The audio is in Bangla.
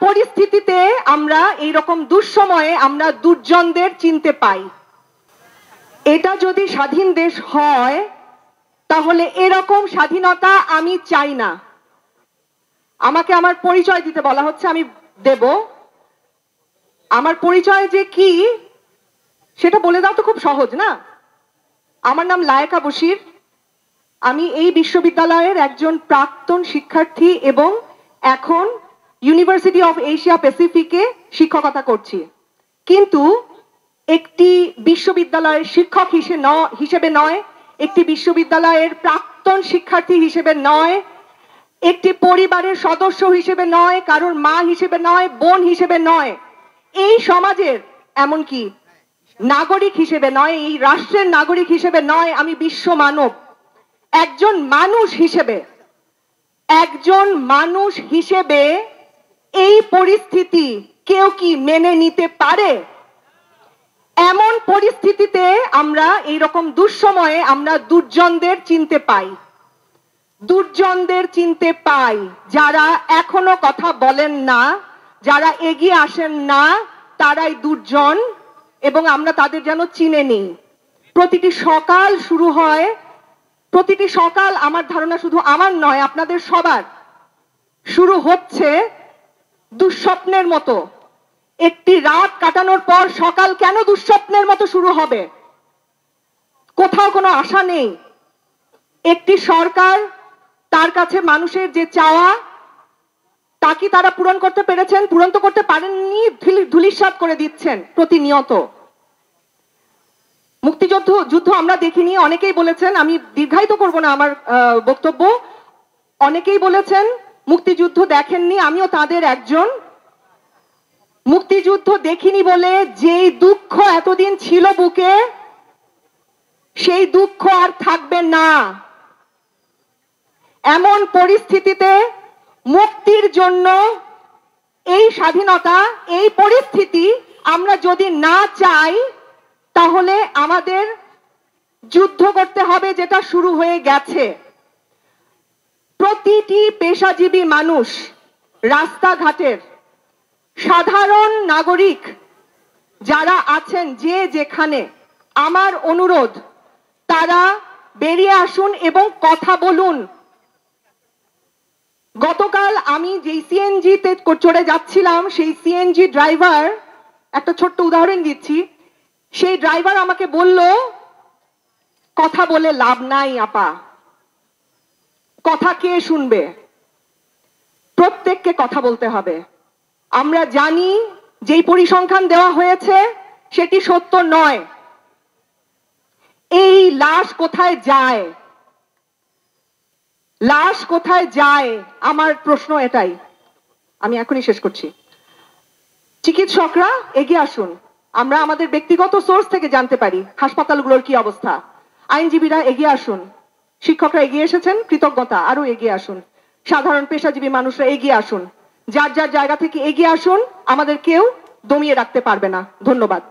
পরিস্থিতিতে আমরা এই রকম দুঃসময়ে আমরা দুর্জনদের চিনতে পাই। এটা যদি স্বাধীন দেশ হয় তাহলে এরকম স্বাধীনতা আমি চাই না। আমাকে আমার পরিচয় দিতে বলা হচ্ছে, আমি দেব। আমার পরিচয় যে কি সেটা বলে দাও তো, খুব সহজ না? আমার নাম লায়েকা বশির। আমি এই বিশ্ববিদ্যালয়ের একজন প্রাক্তন শিক্ষার্থী এবং এখন ইউনিভার্সিটি অফ এশিয়া প্যাসিফিকে শিক্ষকতা করছি। কিন্তু একটি বিশ্ববিদ্যালয়ের শিক্ষক হিসেবে নয়, একটি বিশ্ববিদ্যালয়ের প্রাক্তন শিক্ষার্থী হিসেবে নয়, একটি পরিবারের সদস্য হিসেবে নয়, কারোর মা হিসেবে নয়, বোন হিসেবে নয়, এই সমাজের এমনকি নাগরিক হিসেবে নয়, এই রাষ্ট্রের নাগরিক হিসেবে নয়, আমি বিশ্ব মানব। একজন মানুষ হিসেবে এই পরিস্থিতি কেউ কি মেনে নিতে পারে? এমন পরিস্থিতিতে আমরা এই রকম দুঃসময়ে আমরা দুর্জনদের চিনতে পাই, যারা এখনো কথা বলেন না, যারা এগিয়ে আসেন না, তারাই দুর্জন, এবং আমরা তাদের যেন চিনে নিই। প্রতিটি সকাল শুরু হয়, প্রতিটি সকাল আমার ধারণা শুধু আমার নয়, আপনাদের সবার শুরু হচ্ছে দুঃস্বপ্নের মতো। একটি রাত কাটানোর পর সকাল কেন দুঃস্বপ্নের মতো শুরু হবে? কোথাও কোনো আশা নেই। একটি সরকার তার কাছে মানুষের যে চাওয়া তা কি তারা পূরণ করতে পেরেছেন? পূরণ তো করতে পারেননি, ধূলিসাৎ করে দিচ্ছেন প্রতিনিয়ত। মুক্তিযুদ্ধ আমরা দেখিনি, অনেকেই বলেছেন, আমি দীর্ঘায়িত করব না আমার বক্তব্য, অনেকেই বলেছেন মুক্তিযুদ্ধ দেখেননি, আমিও তাদের একজন। মুক্তিযুদ্ধ দেখিনি বলে যেই দুঃখ এতদিন ছিল বুকে, সেই দুঃখ আর থাকবে না। এমন পরিস্থিতিতে মুক্তির জন্য এই স্বাধীনতা, এই পরিস্থিতি আমরা যদি না চাই, তাহলে আমাদের যুদ্ধ করতে হবে, যেটা শুরু হয়ে গেছে। প্রতিটি পেশাজীবী মানুষ, রাস্তাঘাটের সাধারণ নাগরিক যারা আছেন যে যেখানে, আমার অনুরোধ তারা বেরিয়ে আসুন এবং কথা বলুন। গতকাল আমি যেই সিএনজিতে চড়ে যাচ্ছিলাম, সেই সিএনজি ড্রাইভার, একটা ছোট্ট উদাহরণ দিচ্ছি, সেই ড্রাইভার আমাকে বলল, কথা বলে লাভ নাই আপা, কথা কে শুনবে? প্রত্যেককে কথা বলতে হবে। আমরা জানি যেই পরিসংখ্যান দেওয়া হয়েছে সেটি সত্য নয়। এই লাশ কোথায় যায়? লাশ কোথায় যায়? আমার প্রশ্ন এটাই। আমি এখনই শেষ করছি। চিকিৎসকরা এগিয়ে আসুন, আমরা আমাদের ব্যক্তিগত সোর্স থেকে জানতে পারি হাসপাতালগুলোর কি অবস্থা। আইনজীবীরা এগিয়ে আসুন, শিক্ষকরা এগিয়ে এসেছেন, কৃতজ্ঞতা, আরো এগিয়ে আসুন। সাধারণ পেশাজীবী মানুষরা এগিয়ে আসুন, যার যার জায়গা থেকে এগিয়ে আসুন, আমাদের কেউ দমিয়ে রাখতে পারবে না। ধন্যবাদ।